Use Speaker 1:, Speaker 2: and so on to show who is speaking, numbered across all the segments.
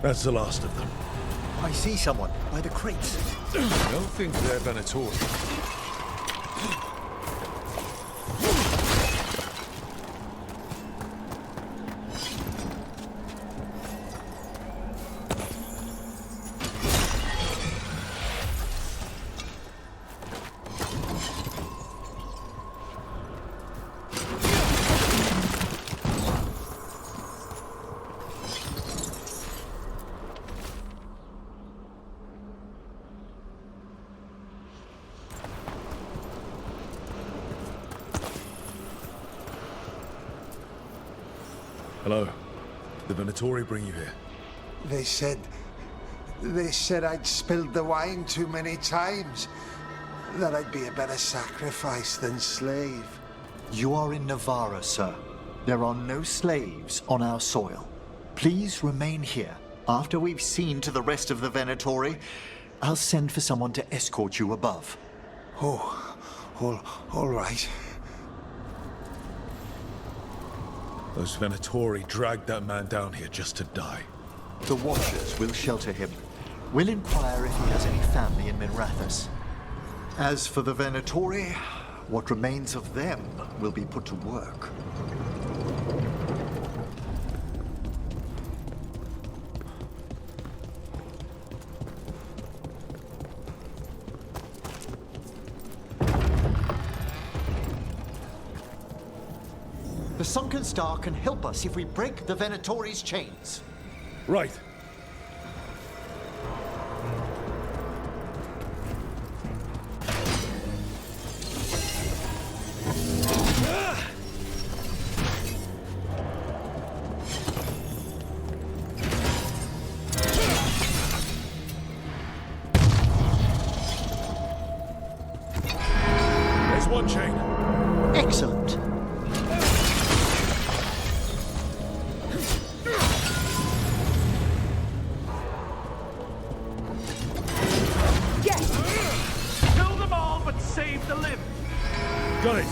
Speaker 1: That's the last of them.
Speaker 2: I see someone by the crates.
Speaker 1: I don't think they're Venatori. Hello. Did the Venatori bring you here?
Speaker 3: They said I'd spilled the wine too many times. That I'd be a better sacrifice than slave.
Speaker 2: You are in Navarra, sir. There are no slaves on our soil. Please remain here. After we've seen to the rest of the Venatori, I'll send for someone to escort you above.
Speaker 3: Oh, all right.
Speaker 1: Those Venatori dragged that man down here just to die.
Speaker 2: The Watchers will shelter him. We'll inquire if he has any family in Minrathous. As for the Venatori, what remains of them will be put to work. The Sunken Star can help us if we break the Venatori's chains.
Speaker 1: Right. There's one chain.
Speaker 2: Excellent.
Speaker 4: Save the limb.
Speaker 1: Got it.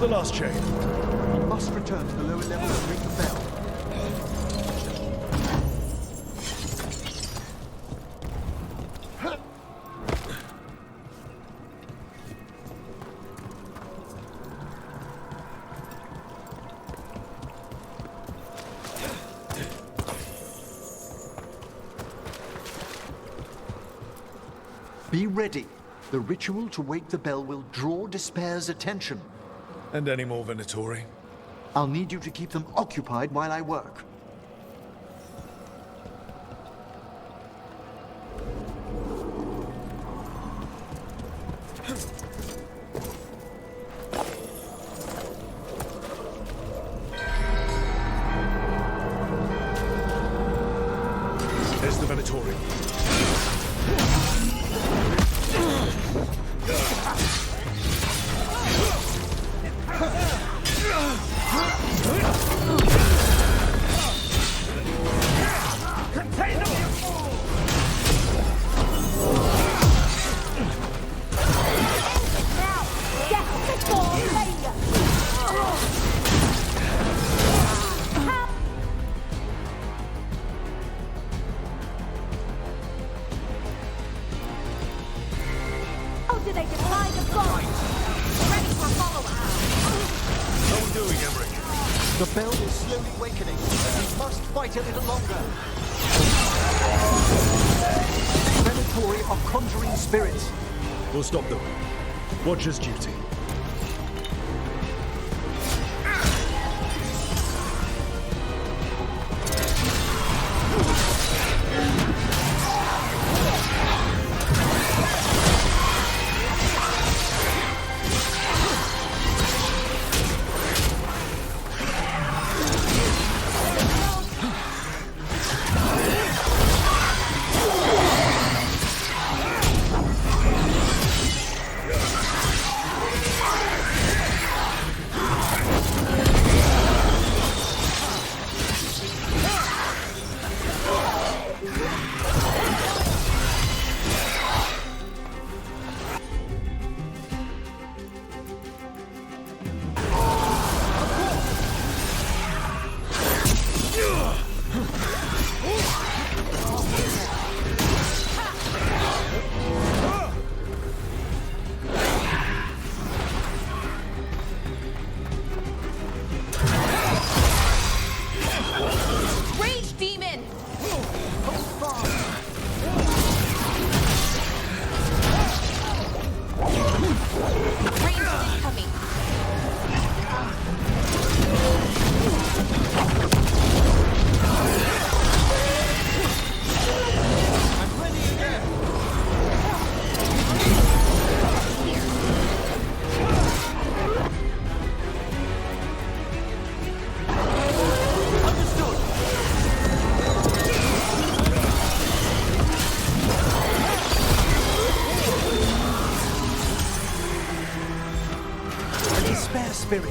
Speaker 1: the last chain?
Speaker 2: We must return to the lower level and ring the bell. Be ready. The ritual to wake the bell will draw Despair's attention.
Speaker 1: And any more Venatori?
Speaker 2: I'll need you to keep them occupied while I work.
Speaker 1: There's the Venatori.
Speaker 2: The bell is slowly awakening. We must fight a little longer. Venatori are conjuring spirits.
Speaker 1: We'll stop them. Watcher's duty.
Speaker 2: Spirit.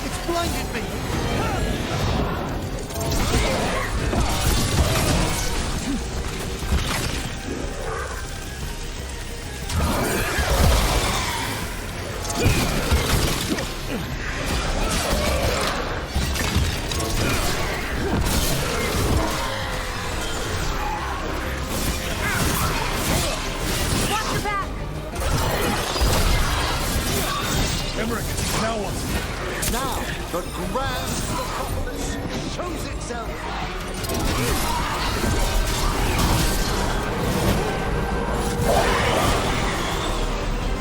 Speaker 2: It's blinded me.
Speaker 1: Now what?
Speaker 2: Now, the grand metropolis shows itself.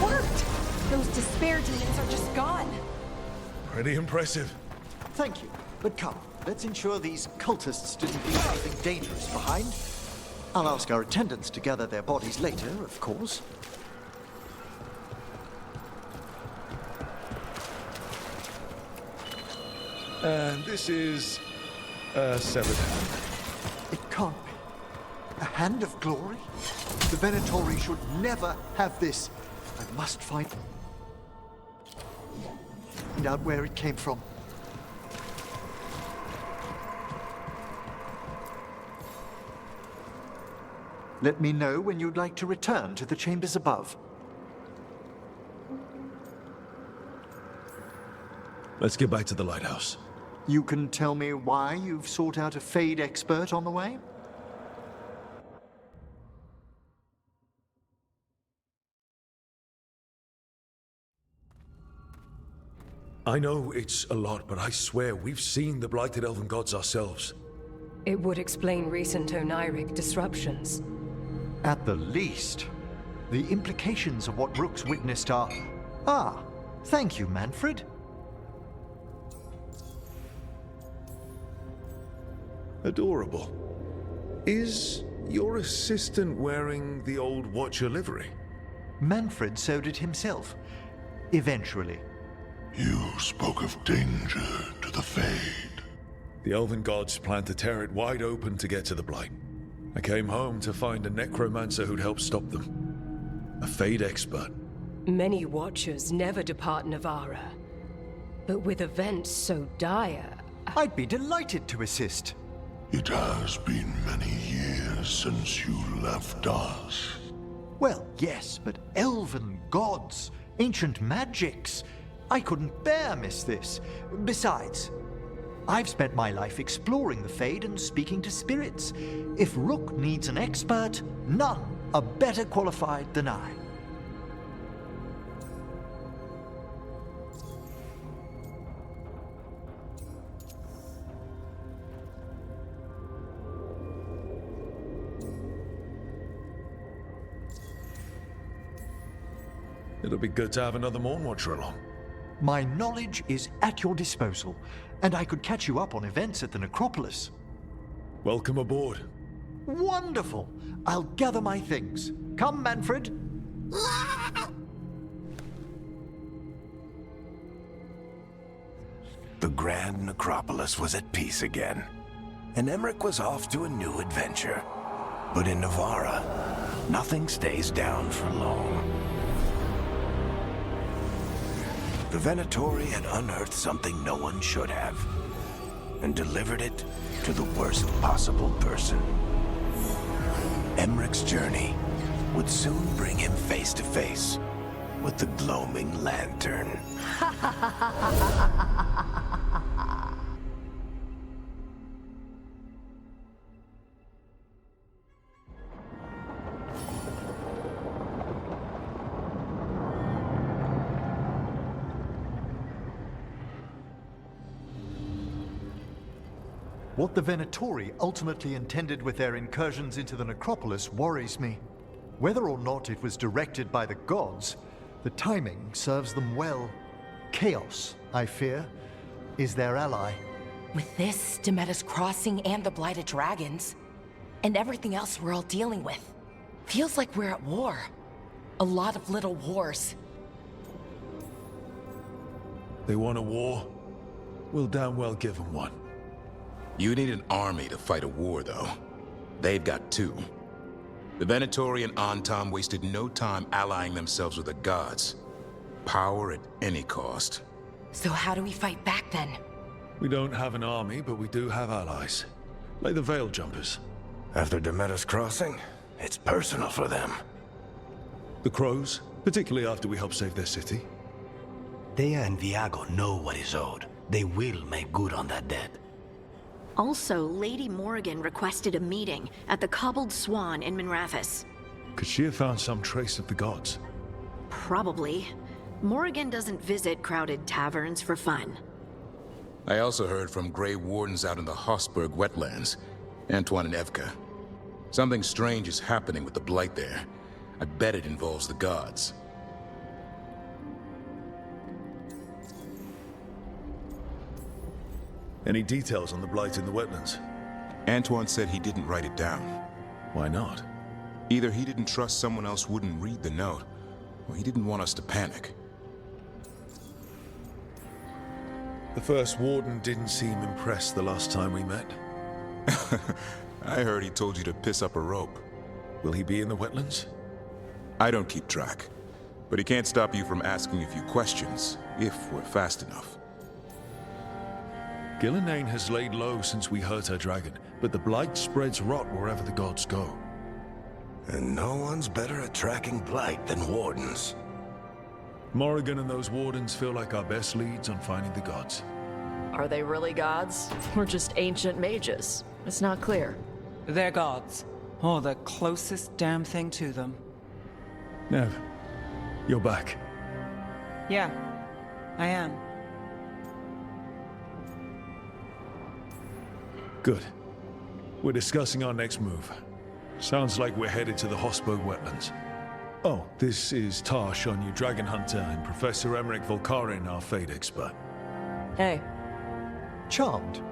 Speaker 4: Worked! Those despair demons are just gone.
Speaker 1: Pretty impressive.
Speaker 2: Thank you, but come, let's ensure these cultists didn't leave anything dangerous behind. I'll ask our attendants to gather their bodies later, of course.
Speaker 1: And this is a severed hand.
Speaker 2: It can't be. A hand of glory? The Venatori should never have this. I must find out where it came from. Let me know when you'd like to return to the chambers above.
Speaker 1: Let's get back to the lighthouse.
Speaker 2: You can tell me why you've sought out a Fade expert on the way?
Speaker 1: I know it's a lot, but I swear we've seen the blighted elven gods ourselves.
Speaker 5: It would explain recent oniric disruptions.
Speaker 2: At the least. The implications of what Rook's witnessed are... Ah, thank you, Manfred.
Speaker 1: Adorable. Is your assistant wearing the old Watcher livery?
Speaker 2: Manfred sewed it himself. Eventually.
Speaker 6: You spoke of danger to the Fade.
Speaker 1: The elven gods plan to tear it wide open to get to the Blight. I came home to find a necromancer who'd help stop them. A Fade expert.
Speaker 5: Many Watchers never depart Navarra. But with events so dire...
Speaker 2: I'd be delighted to assist.
Speaker 6: It has been many years since you left us.
Speaker 2: Well, yes, but elven gods, ancient magics. I couldn't bear miss this. Besides, I've spent my life exploring the Fade and speaking to spirits. If Rook needs an expert, none are better qualified than I.
Speaker 1: It'll be good to have another Morn Watcher along.
Speaker 2: My knowledge is at your disposal, and I could catch you up on events at the necropolis.
Speaker 1: Welcome aboard.
Speaker 2: Wonderful! I'll gather my things. Come, Manfred.
Speaker 7: The Grand Necropolis was at peace again, and Emmerich was off to a new adventure. But in Navarra, nothing stays down for long. The Venatori had unearthed something no one should have, and delivered it to the worst possible person. Emmerich's journey would soon bring him face to face with the gloaming lantern.
Speaker 2: What the Venatori ultimately intended with their incursions into the necropolis worries me. Whether or not it was directed by the gods, the timing serves them well. Chaos, I fear, is their ally.
Speaker 8: With this, Demeter's Crossing and the Blighted Dragons, and everything else we're all dealing with, feels like we're at war. A lot of little wars.
Speaker 1: They want a war? We'll damn well give them one.
Speaker 9: You need an army to fight a war, though. They've got two. The Venatori and Antam wasted no time allying themselves with the gods. Power at any cost.
Speaker 8: So how do we fight back, then?
Speaker 1: We don't have an army, but we do have allies. Like the Veil Jumpers.
Speaker 7: After Demeter's Crossing, it's personal for them.
Speaker 1: The Crows, particularly after we helped save their city.
Speaker 10: Thea and Viago know what is owed. They will make good on that debt.
Speaker 11: Also, Lady Morrigan requested a meeting at the Cobbled Swan in Minrathous.
Speaker 1: Could she have found some trace of the gods?
Speaker 11: Probably. Morrigan doesn't visit crowded taverns for fun.
Speaker 9: I also heard from Grey Wardens out in the Hossberg wetlands, Antoine and Evka. Something strange is happening with the Blight there. I bet it involves the gods.
Speaker 1: Any details on the Blight in the wetlands?
Speaker 9: Antoine said he didn't write it down.
Speaker 1: Why not?
Speaker 9: Either he didn't trust someone else wouldn't read the note, or he didn't want us to panic.
Speaker 1: The first warden didn't seem impressed the last time we met.
Speaker 9: I heard he told you to piss up a rope.
Speaker 1: Will he be in the wetlands?
Speaker 9: I don't keep track, but he can't stop you from asking a few questions, if we're fast enough.
Speaker 1: Gillenane has laid low since we hurt her dragon, but the Blight spreads rot wherever the gods go.
Speaker 7: And no one's better at tracking blight than wardens.
Speaker 1: Morrigan and those wardens feel like our best leads on finding the gods.
Speaker 12: Are they really gods? Or just ancient mages? It's not clear.
Speaker 13: They're gods. Or the closest damn thing to them.
Speaker 1: Nev, you're back.
Speaker 13: Yeah, I am.
Speaker 1: Good. We're discussing our next move. Sounds like we're headed to the Hossberg wetlands. Oh, this is Tarsh, our new dragon hunter, and Professor Emmerich Volkarin, our Fade expert.
Speaker 12: Hey.
Speaker 2: Charmed.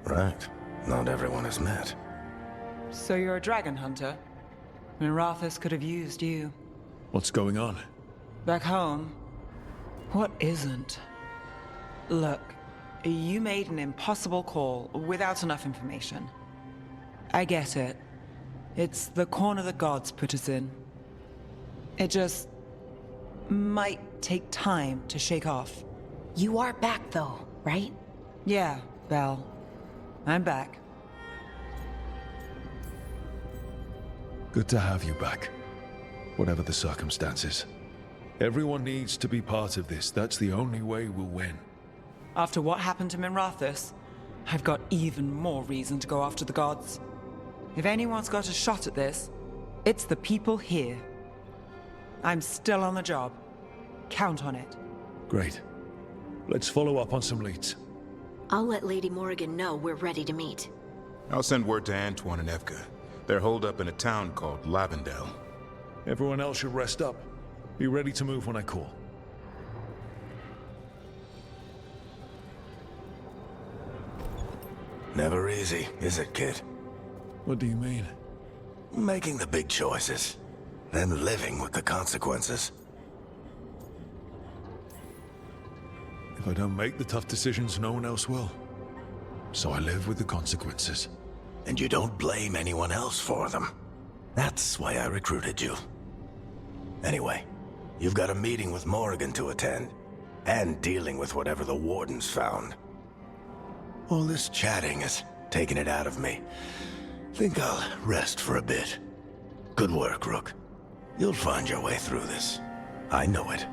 Speaker 7: Right. Not everyone has met.
Speaker 13: So you're a dragon hunter? Minrathous could have used you.
Speaker 1: What's going on?
Speaker 13: Back home, what isn't? Look, you made an impossible call without enough information. I get it. It's the corner the gods put us in. It just might take time to shake off.
Speaker 8: You are back though, right?
Speaker 13: Yeah, Belle. I'm back.
Speaker 1: Good to have you back. Whatever the circumstances. Everyone needs to be part of this. That's the only way we'll win.
Speaker 13: After what happened to Minrathous, I've got even more reason to go after the gods. If anyone's got a shot at this, it's the people here. I'm still on the job. Count on it.
Speaker 1: Great. Let's follow up on some leads.
Speaker 11: I'll let Lady Morrigan know we're ready to meet.
Speaker 9: I'll send word to Antoine and Evka. They're holed up in a town called Lavendel.
Speaker 1: Everyone else should rest up. Be ready to move when I call.
Speaker 7: Never easy, is it, kid?
Speaker 1: What do you mean?
Speaker 7: Making the big choices, then living with the consequences.
Speaker 1: If I don't make the tough decisions, no one else will. So I live with the consequences.
Speaker 7: And you don't blame anyone else for them. That's why I recruited you. Anyway, you've got a meeting with Morrigan to attend, and dealing with whatever the wardens found. All this chatting has taken it out of me. Think I'll rest for a bit. Good work, Rook. You'll find your way through this. I know it.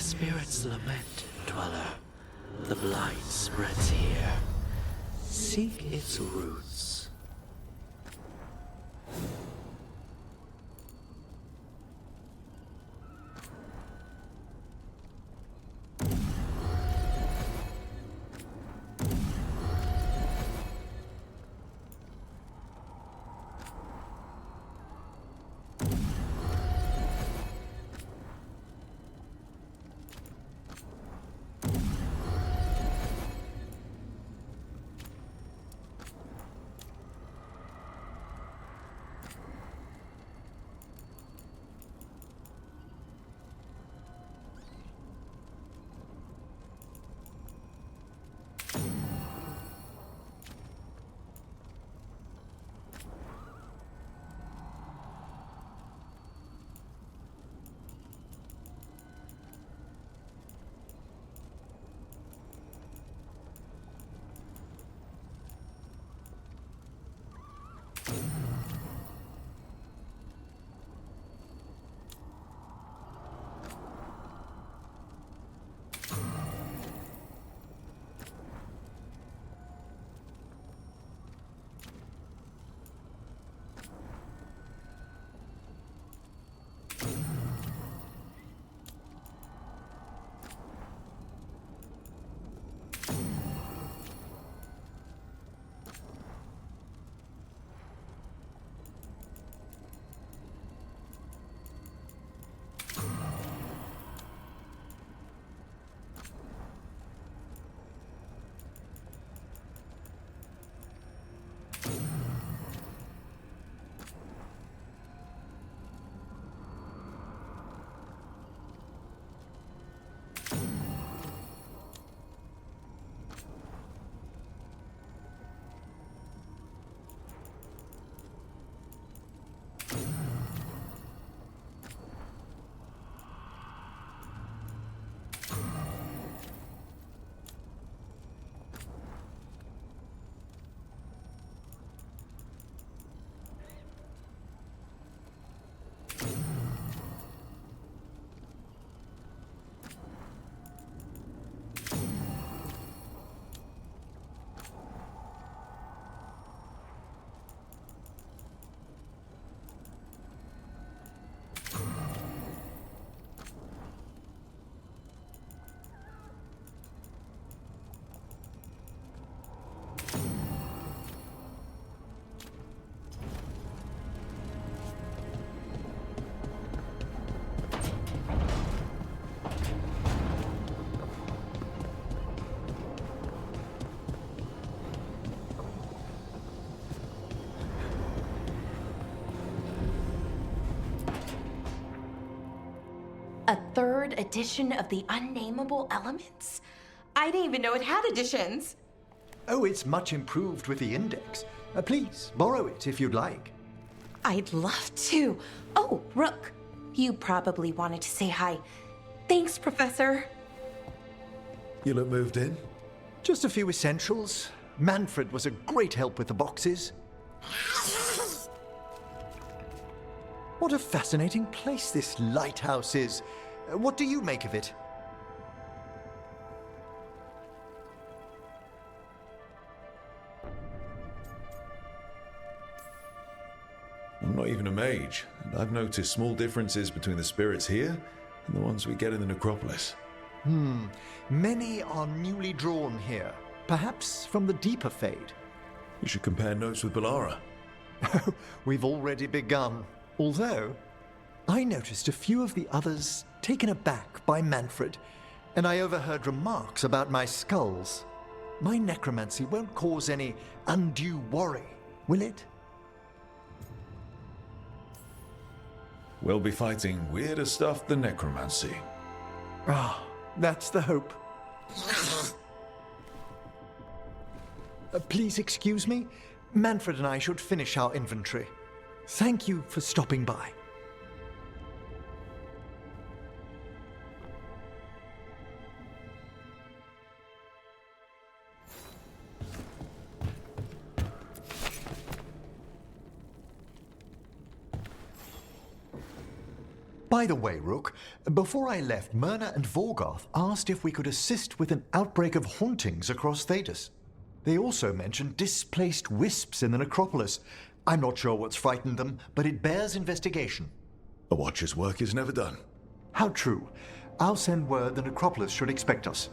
Speaker 14: The spirits lament, Dweller. The blight spreads here. Seek its roots.
Speaker 8: A third edition of the Unnameable Elements? I didn't even know it had editions.
Speaker 2: Oh, it's much improved with the index. Please, borrow it if you'd like.
Speaker 8: I'd love to. Oh, Rook, you probably wanted to say hi. Thanks, Professor.
Speaker 1: You look moved in?
Speaker 2: Just a few essentials. Manfred was a great help with the boxes. What a fascinating place this lighthouse is. What do you make of it?
Speaker 1: I'm not even a mage, and I've noticed small differences between the spirits here and the ones we get in the necropolis.
Speaker 2: Many are newly drawn here, perhaps from the deeper fade.
Speaker 1: You should compare notes with Bellara.
Speaker 2: We've already begun. Although, I noticed a few of the others taken aback by Manfred, and I overheard remarks about my skulls. My necromancy won't cause any undue worry, will it?
Speaker 1: We'll be fighting weirder stuff than necromancy.
Speaker 2: Ah, that's the hope. Please excuse me. Manfred and I should finish our inventory. Thank you for stopping by. By the way, Rook, before I left, Myrna and Vorgoth asked if we could assist with an outbreak of hauntings across Thedas. They also mentioned displaced wisps in the necropolis. I'm not sure what's frightened them, but it bears investigation.
Speaker 1: A watcher's work is never done.
Speaker 2: How true. I'll send word the necropolis should expect us.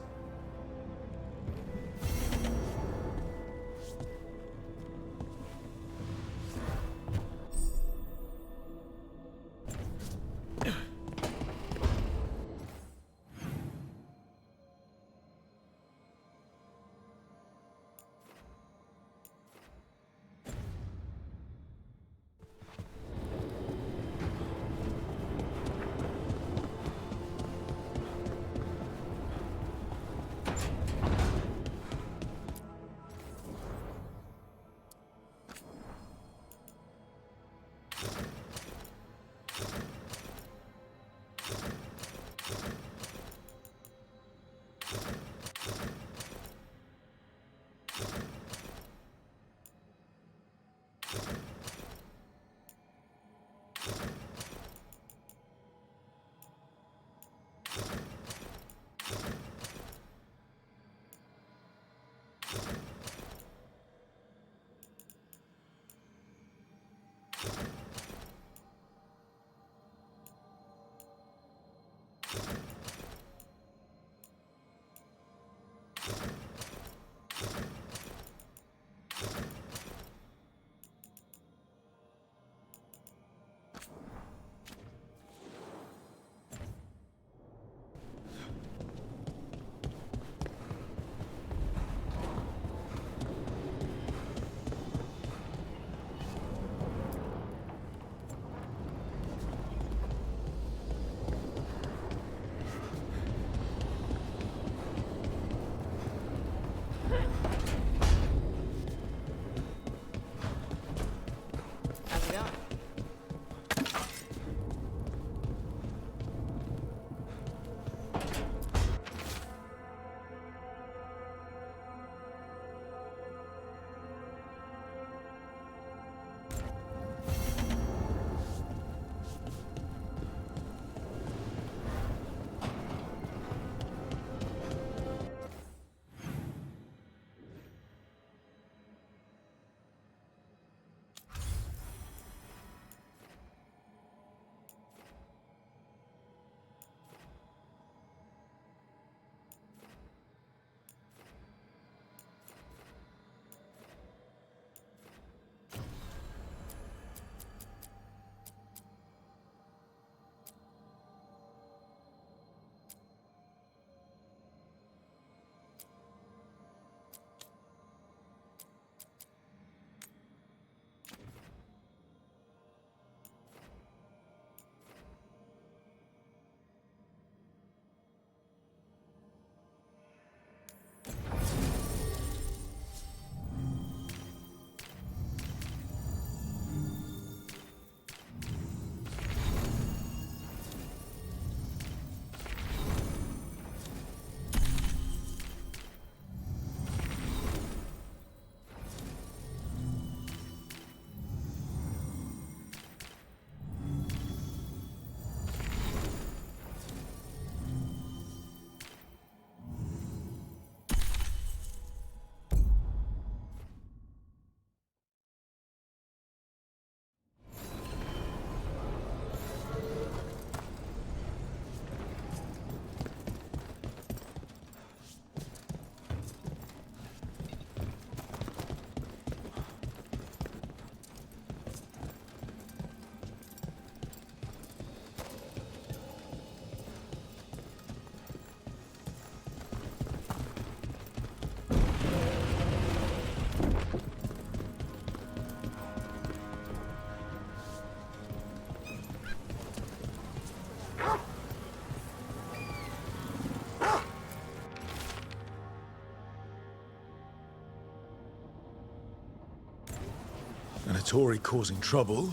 Speaker 1: An Tory causing trouble,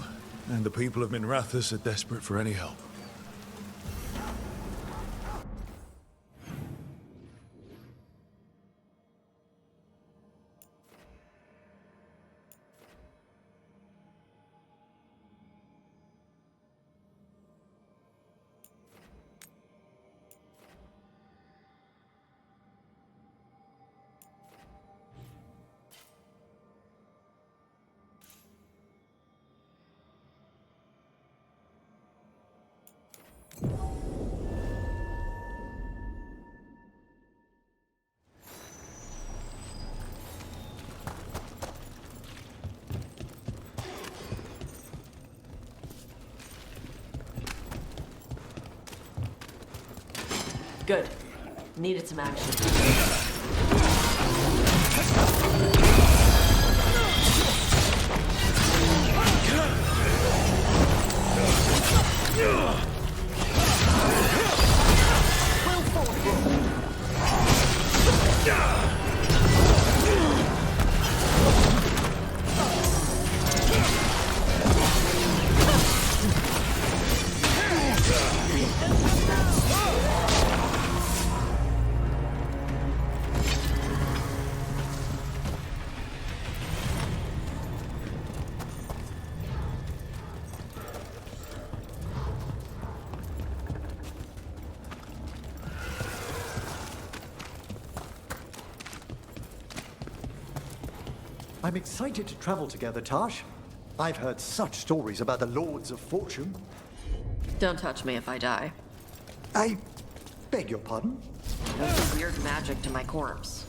Speaker 1: and the people of Minrathous are desperate for any help.
Speaker 12: Good. Needed some action.
Speaker 2: I'm excited to travel together, Tash. I've heard such stories about the Lords of Fortune.
Speaker 12: Don't touch me if I die.
Speaker 2: I beg your pardon?
Speaker 12: There's weird magic to my corpse.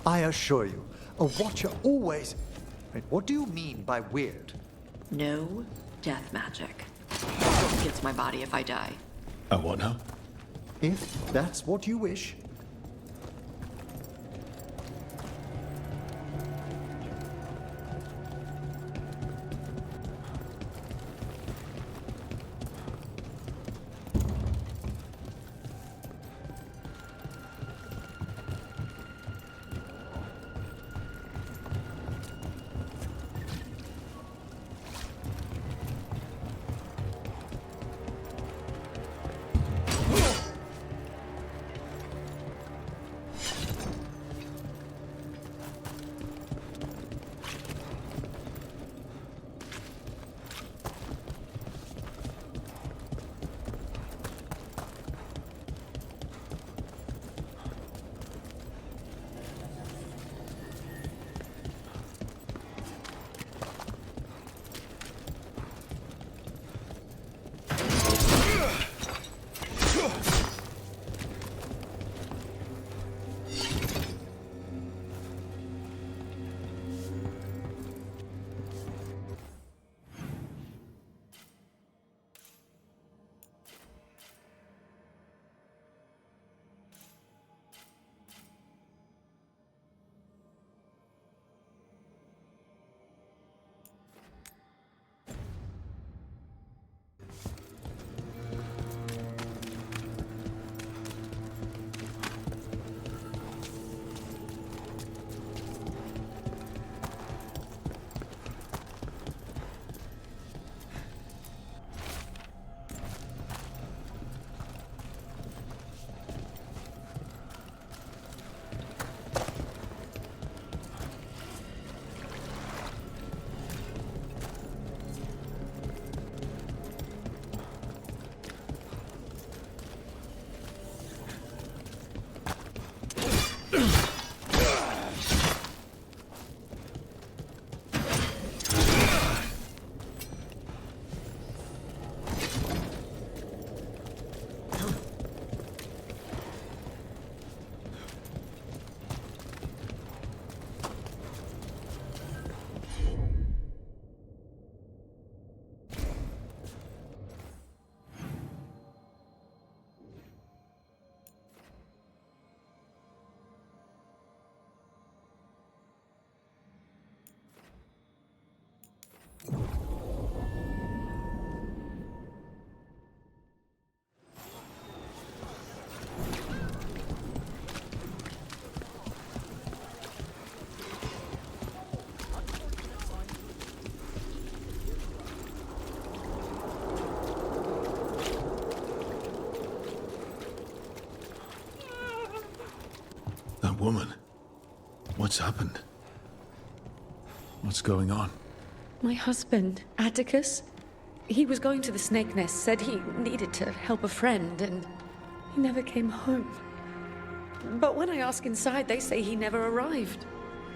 Speaker 2: I assure you, a Watcher always... Wait, what do you mean by weird?
Speaker 12: No death magic. What gets my body if I die?
Speaker 1: What now?
Speaker 2: If that's what you wish.
Speaker 1: That woman. What's happened? What's going on?
Speaker 15: My husband, Atticus, he was going to the snake nest, said he needed to help a friend, and he never came home. But when I ask inside, they say he never arrived.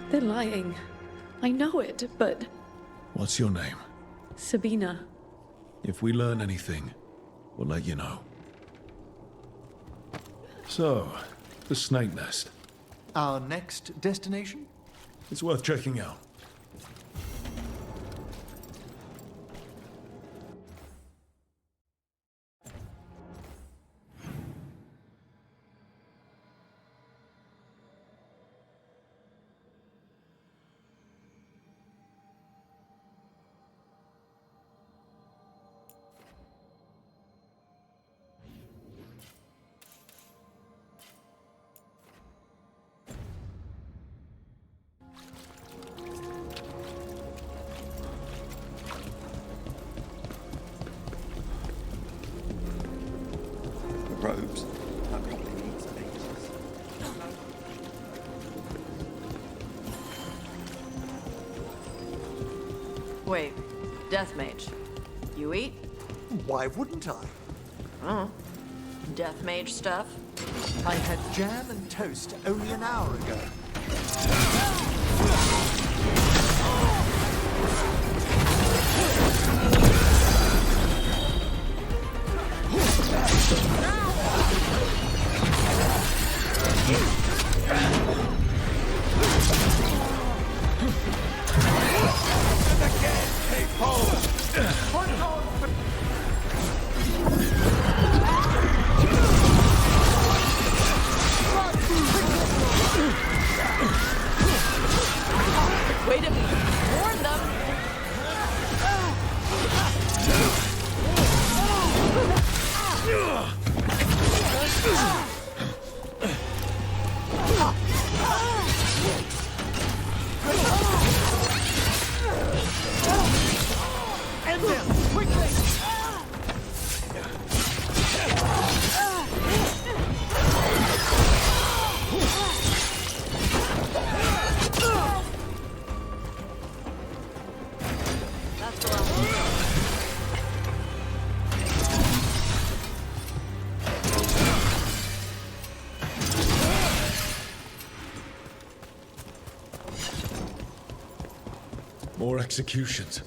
Speaker 15: They're lying. I know it, but...
Speaker 1: What's your name?
Speaker 15: Sabina.
Speaker 1: If we learn anything, we'll let you know. So, the snake nest.
Speaker 2: Our next destination?
Speaker 1: It's worth checking out.
Speaker 16: robes. That probably needs ages.
Speaker 12: Wait, Death Mage. You eat?
Speaker 2: Why wouldn't I?
Speaker 12: Oh. Death Mage stuff?
Speaker 2: I had jam and toast only an hour ago.
Speaker 12: Way to warn them!
Speaker 2: End them! Quickly!
Speaker 1: More executions.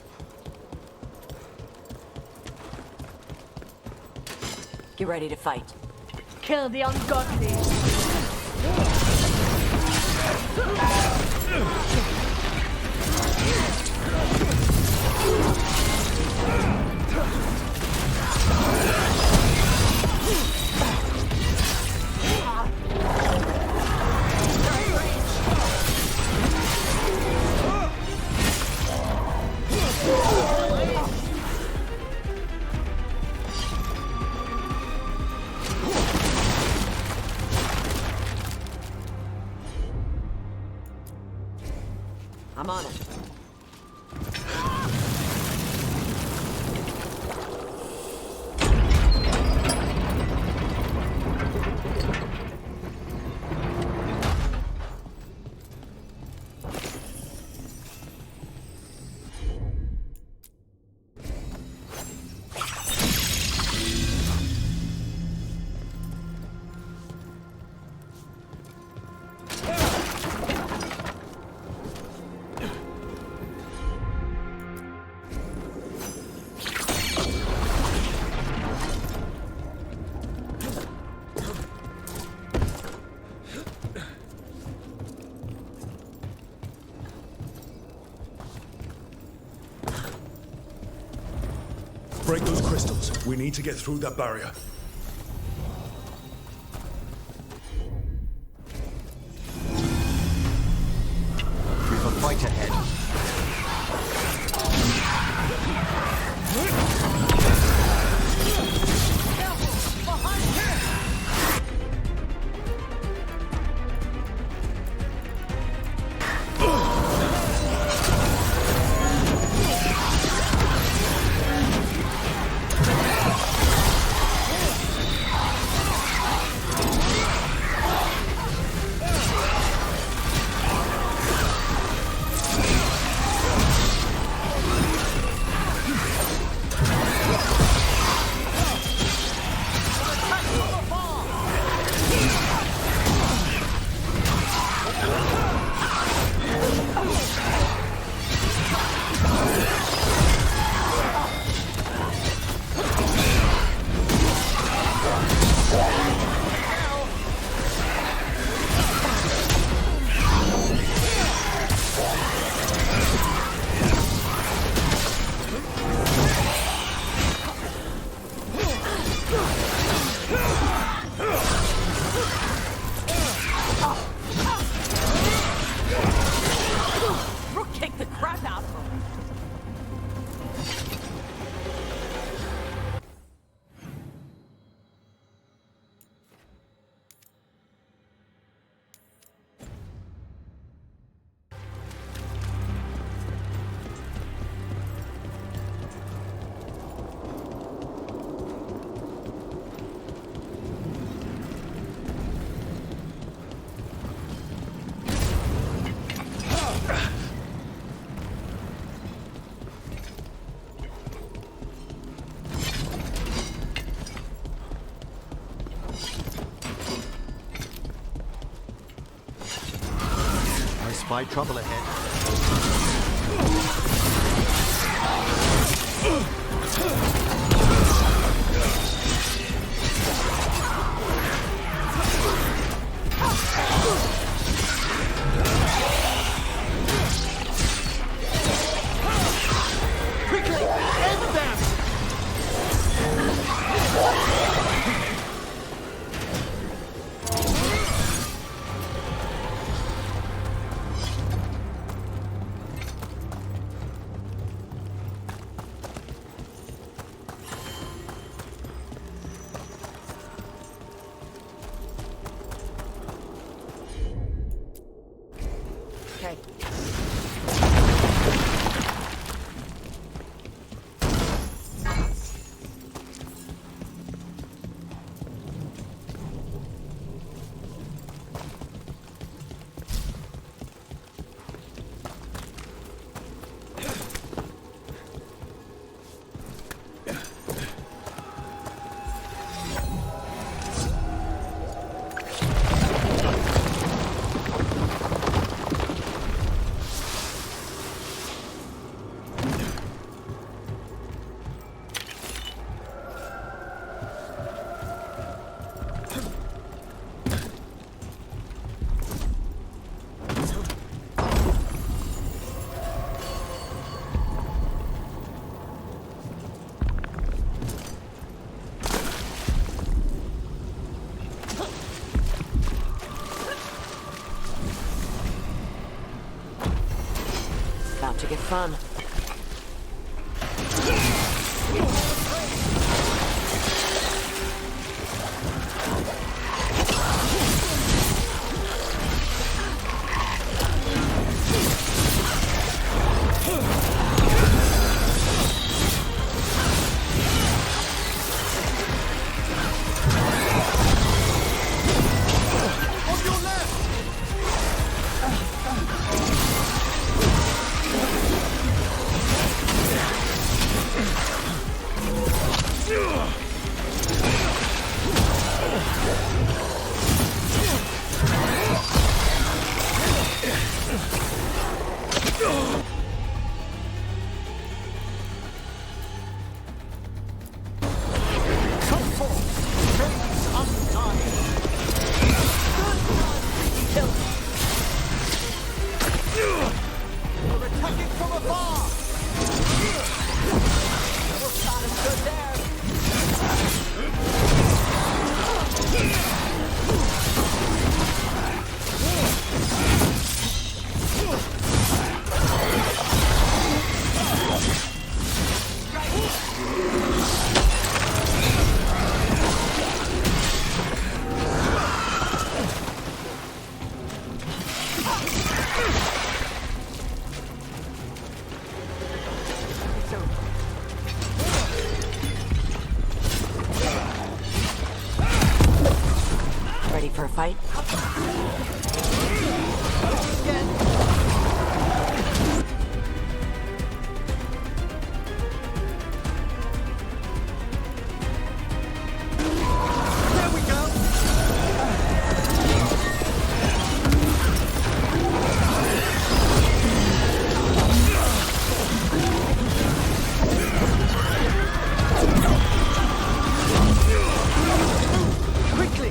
Speaker 12: Get ready to fight.
Speaker 4: Kill the ungodly.
Speaker 12: I'm on it.
Speaker 1: Break those crystals. We need to get through that barrier.
Speaker 2: We've a fight ahead. Spy trouble ahead.
Speaker 17: Quickly, end them!
Speaker 12: Okay. About to get fun. Ready for a fight?
Speaker 17: There we go! Quickly!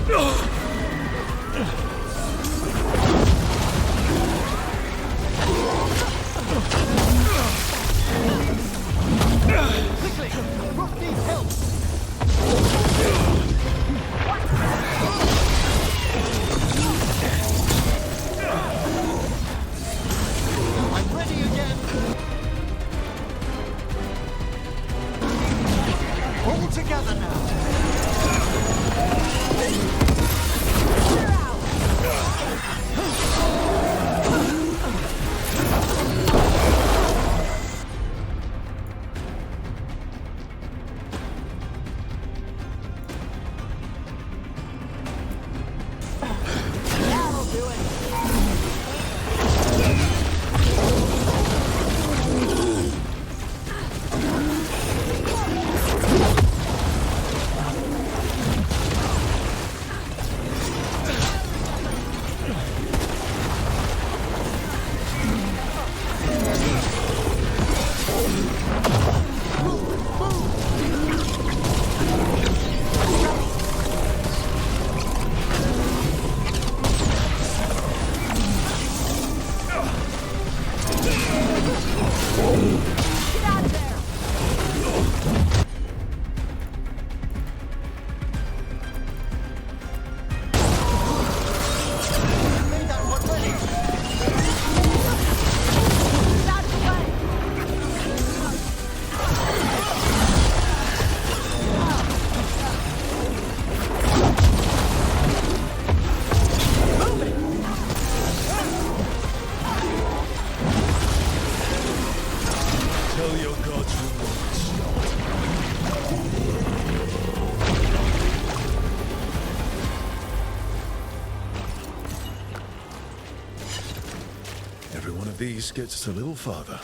Speaker 1: these gets us a little farther.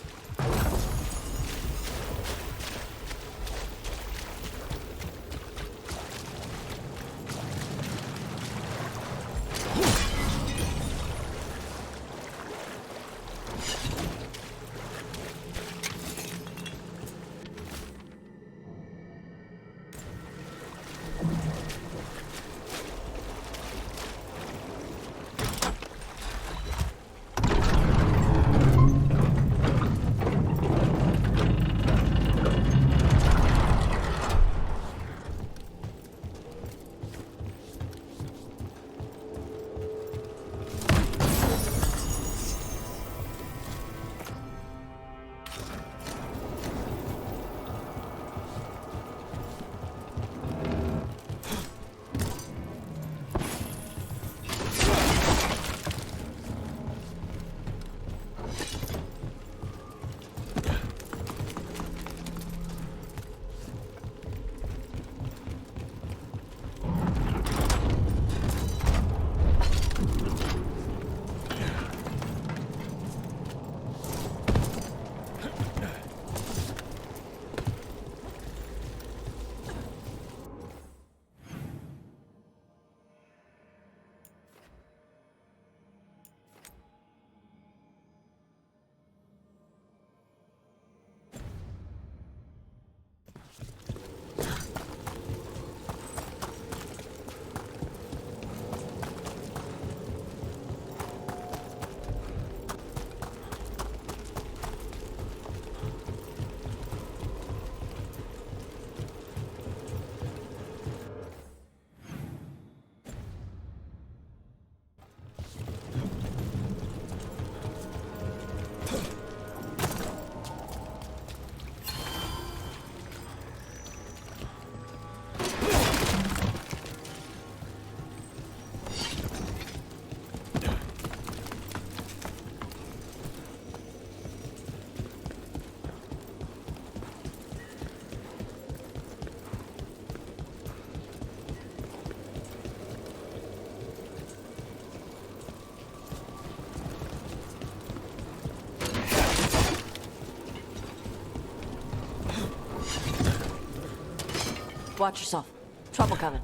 Speaker 12: Watch yourself. Trouble coming.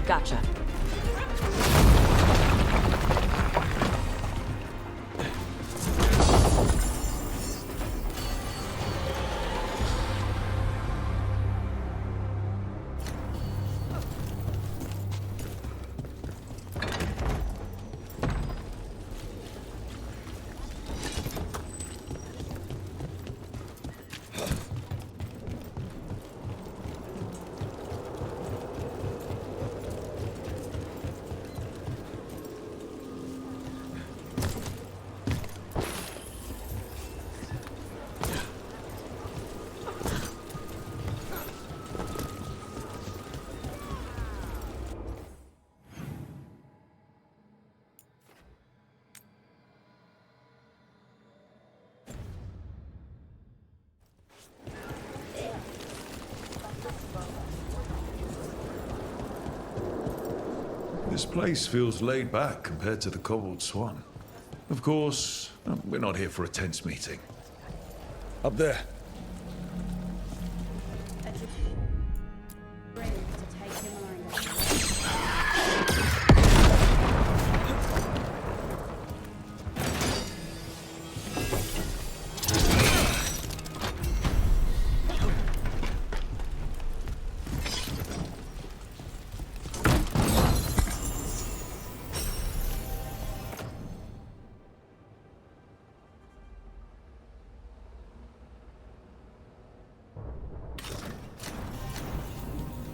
Speaker 12: Gotcha.
Speaker 1: This place feels laid back compared to the Cobbled Swan. Of course, we're not here for a tense meeting. Up there.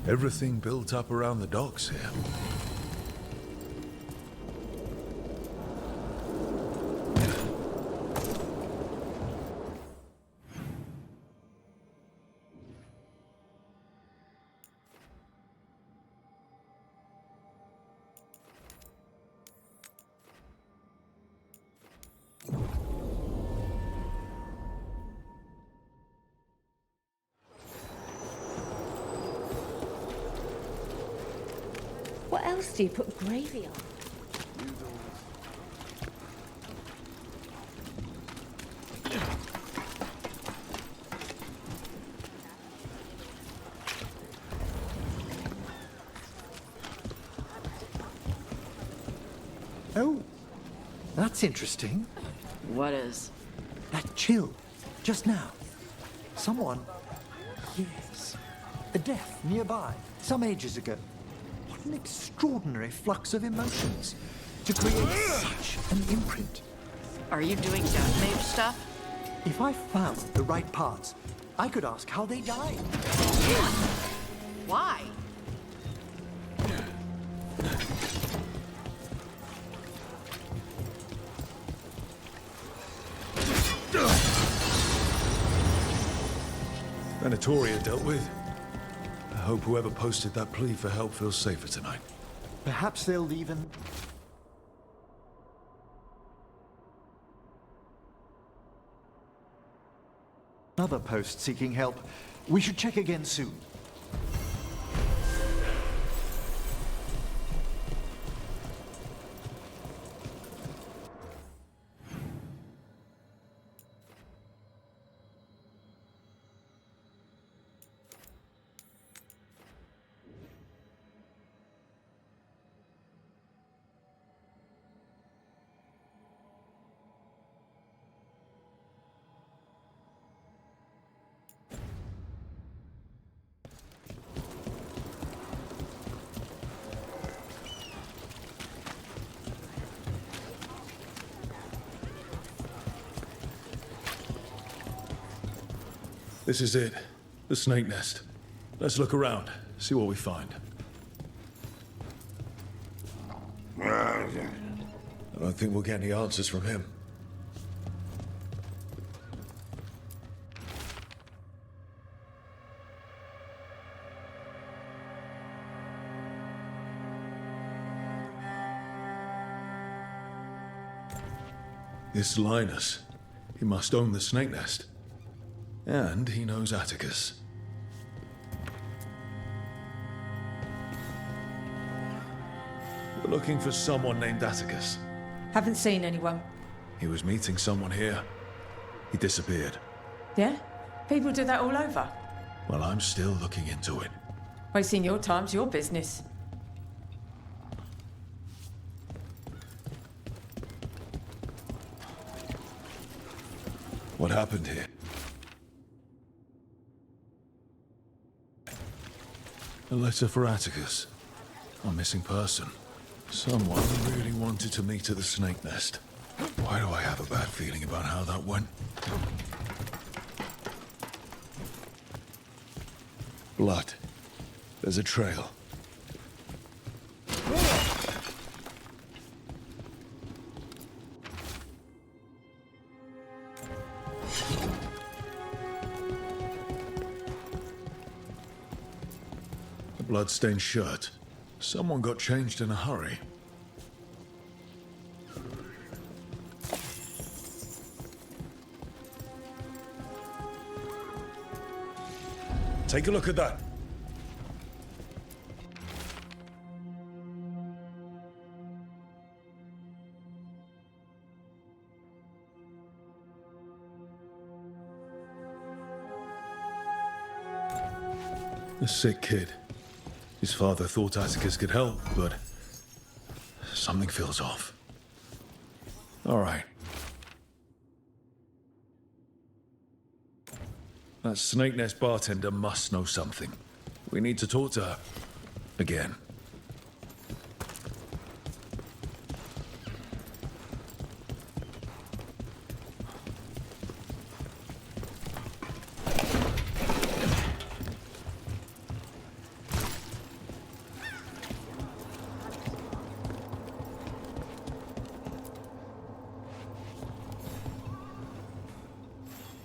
Speaker 1: Everything built up around the docks here.
Speaker 4: else do you put gravy on?
Speaker 2: Oh, that's interesting.
Speaker 12: What is?
Speaker 2: That chill, just now. Someone, yes, a death nearby, some ages ago. What an extraordinary flux of emotions to create such an imprint.
Speaker 12: Are you doing death mage stuff?
Speaker 2: If I found the right parts, I could ask how they died.
Speaker 12: Why?
Speaker 1: Venatoria dealt with. I hope whoever posted that plea for help feels safer tonight.
Speaker 2: Perhaps they'll even... Another post seeking help. We should check again soon.
Speaker 1: This is it. The snake nest. Let's look around, see what we find. I don't think we'll get any answers from him. This Linus. He must own the snake nest. And he knows Atticus. We're looking for someone named Atticus.
Speaker 18: Haven't seen anyone.
Speaker 1: He was meeting someone here. He disappeared.
Speaker 18: Yeah? People do that all over.
Speaker 1: Well, I'm still looking into it.
Speaker 18: Wasting your time's your business.
Speaker 1: What happened here? A letter for Atticus. A missing person. Someone really wanted to meet at the snake nest. Why do I have a bad feeling about how that went? Blood. There's a trail. A blood-stained shirt. Someone got changed in a hurry. Take a look at that. A sick kid. His father thought Atticus could help, but something feels off. All right. That snake nest bartender must know something. We need to talk to her. Again.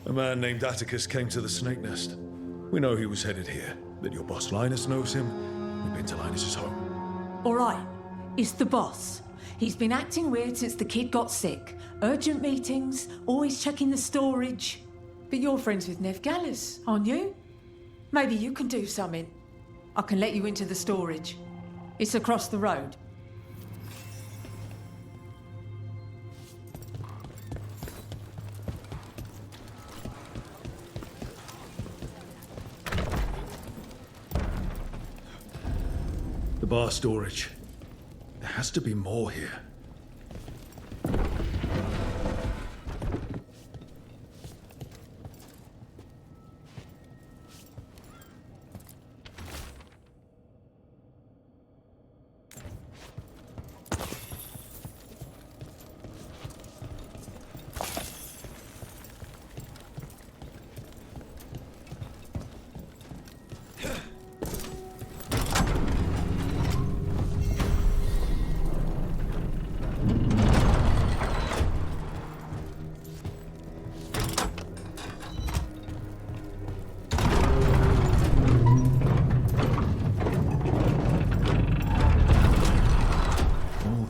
Speaker 1: A man named Atticus came to the snake nest. We know he was headed here, that your boss Linus knows him. We've been to Linus's home.
Speaker 18: All right, it's the boss. He's been acting weird since the kid got sick. Urgent meetings, always checking the storage. But you're friends with Nev Gallus, aren't you? Maybe you can do something. I can let you into the storage. It's across the road.
Speaker 1: The bar storage. There has to be more here.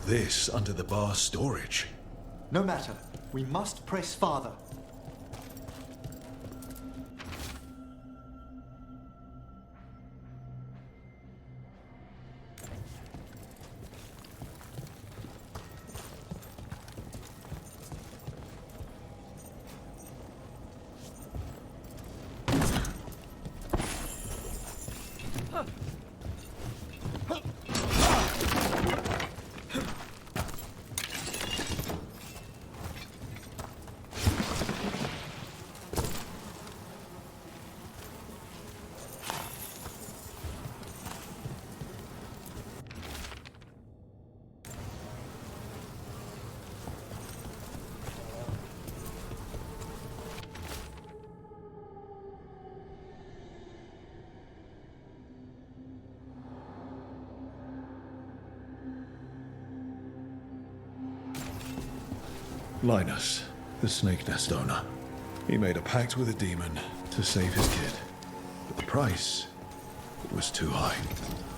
Speaker 1: This under the bar storage.
Speaker 2: No matter. We must press farther.
Speaker 1: Linus, the snake nest owner. He made a pact with a demon to save his kid. But the price, it was too high.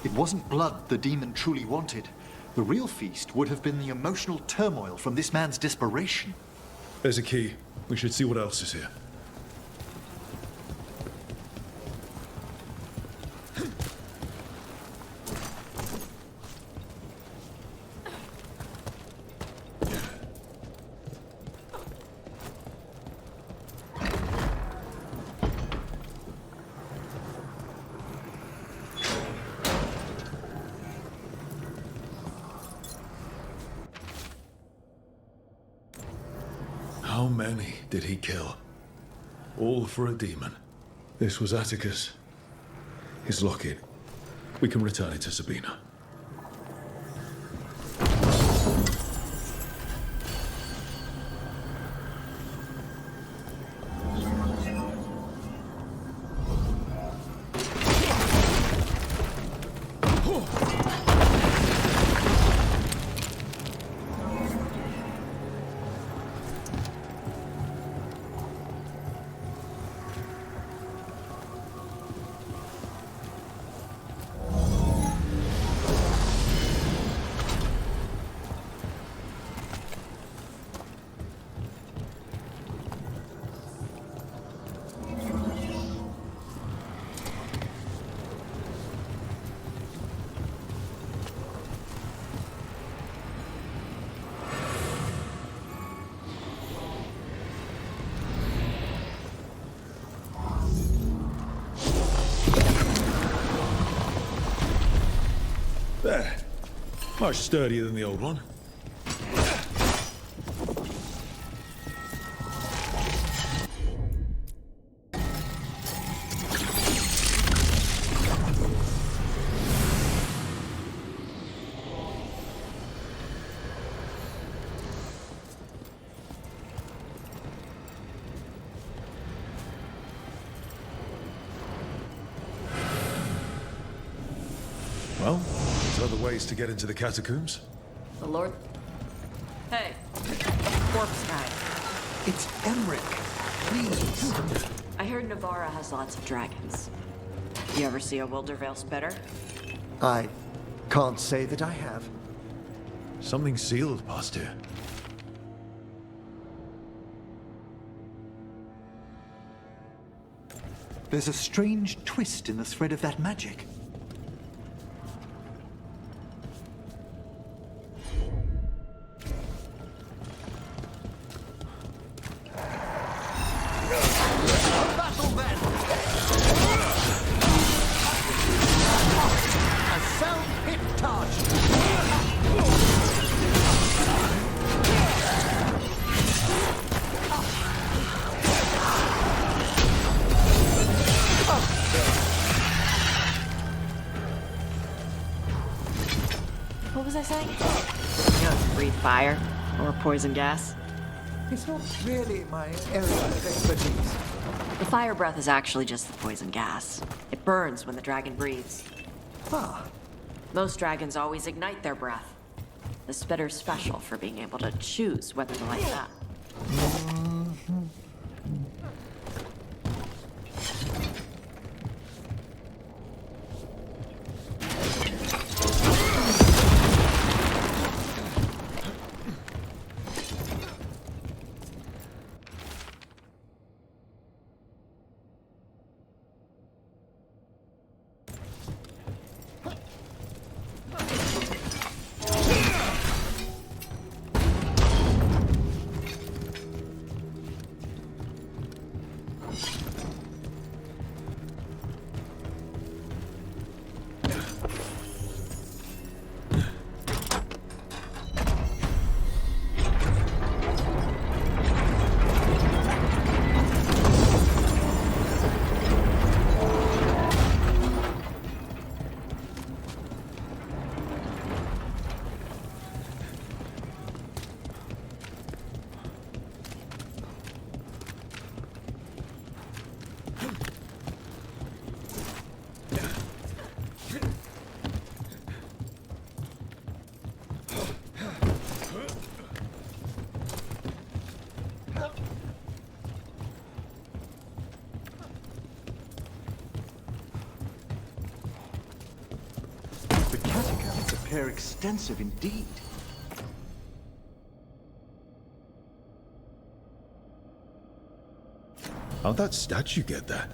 Speaker 2: It wasn't blood the demon truly wanted. The real feast would have been the emotional turmoil from this man's desperation.
Speaker 1: There's a key. We should see what else is here. How many did he kill? All for a demon. This was Atticus. His locket. We can return it to Sabina. There. Much sturdier than the old one. Well, there's other ways to get into the catacombs.
Speaker 12: The Lord... Hey. Corpse guy.
Speaker 2: It's Emmerich. Please.
Speaker 12: I heard Navarra has lots of dragons. You ever see a Wildervale spitter?
Speaker 2: I can't say that I have.
Speaker 1: Something sealed past here.
Speaker 2: There's a strange twist in the thread of that magic.
Speaker 12: was I saying? You know, breathe fire or poison gas.
Speaker 3: It's not really my area of expertise.
Speaker 12: The fire breath is actually just the poison gas. It burns when the dragon breathes.
Speaker 3: Ah.
Speaker 12: Most dragons always ignite their breath. The spitter's special for being able to choose whether to light that.
Speaker 16: Appear extensive indeed.
Speaker 1: How'd that statue get there?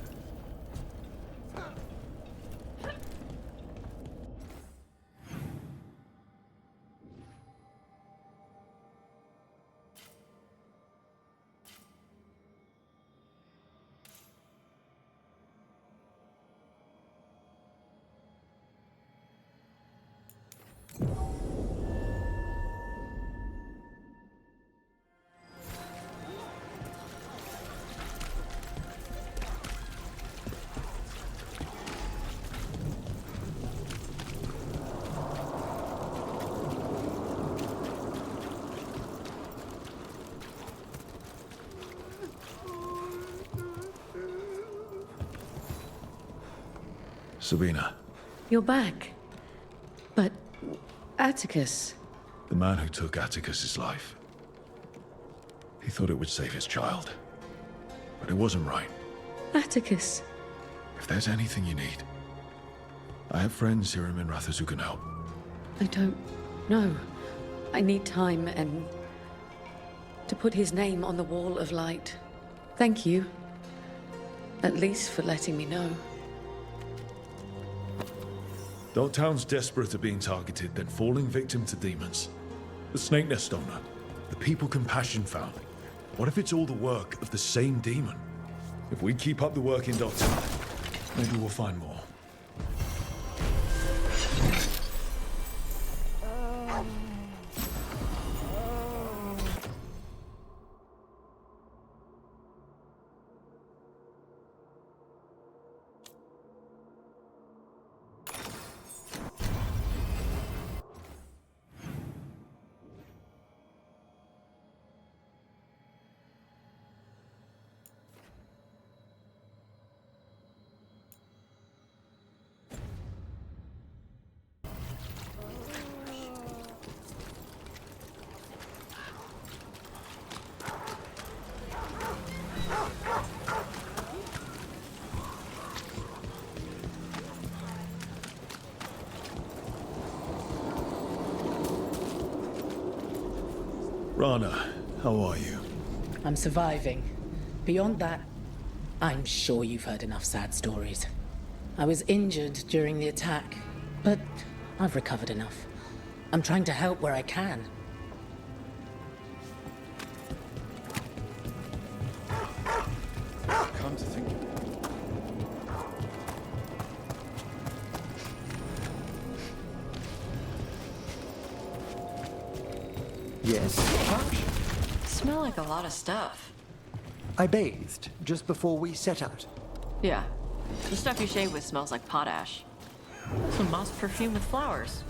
Speaker 1: Sabina.
Speaker 15: You're back. But Atticus...
Speaker 1: The man who took Atticus's life. He thought it would save his child. But it wasn't right.
Speaker 15: Atticus.
Speaker 1: If there's anything you need, I have friends here in Minrathous who can help.
Speaker 15: I don't know. I need time and... to put his name on the wall of light. Thank you. At least for letting me know.
Speaker 1: Though town's desperate at being targeted, then falling victim to demons. The Snake Nest owner, the people Compassion found. What if it's all the work of the same demon? If we keep up the work in Doctor, maybe we'll find more. Rana, how are you?
Speaker 18: I'm surviving. Beyond that, I'm sure you've heard enough sad stories. I was injured during the attack, but I've recovered enough. I'm trying to help where I can.
Speaker 16: Come to think of it.
Speaker 2: Yes?
Speaker 12: Smell like a lot of stuff.
Speaker 2: I bathed just before we set out.
Speaker 12: Yeah. The stuff you shave with smells like potash. Some moss perfume with flowers.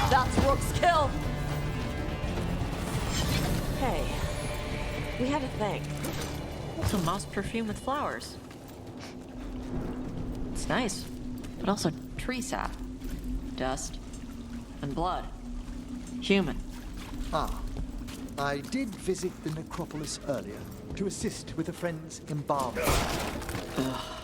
Speaker 12: That's Rook's kill! Hey, we had a thing. Some moss perfume with flowers. It's nice, but also tree sap, dust, and blood. Human.
Speaker 2: Ah, I did visit the necropolis earlier to assist with a friend's embalming.
Speaker 12: Ugh.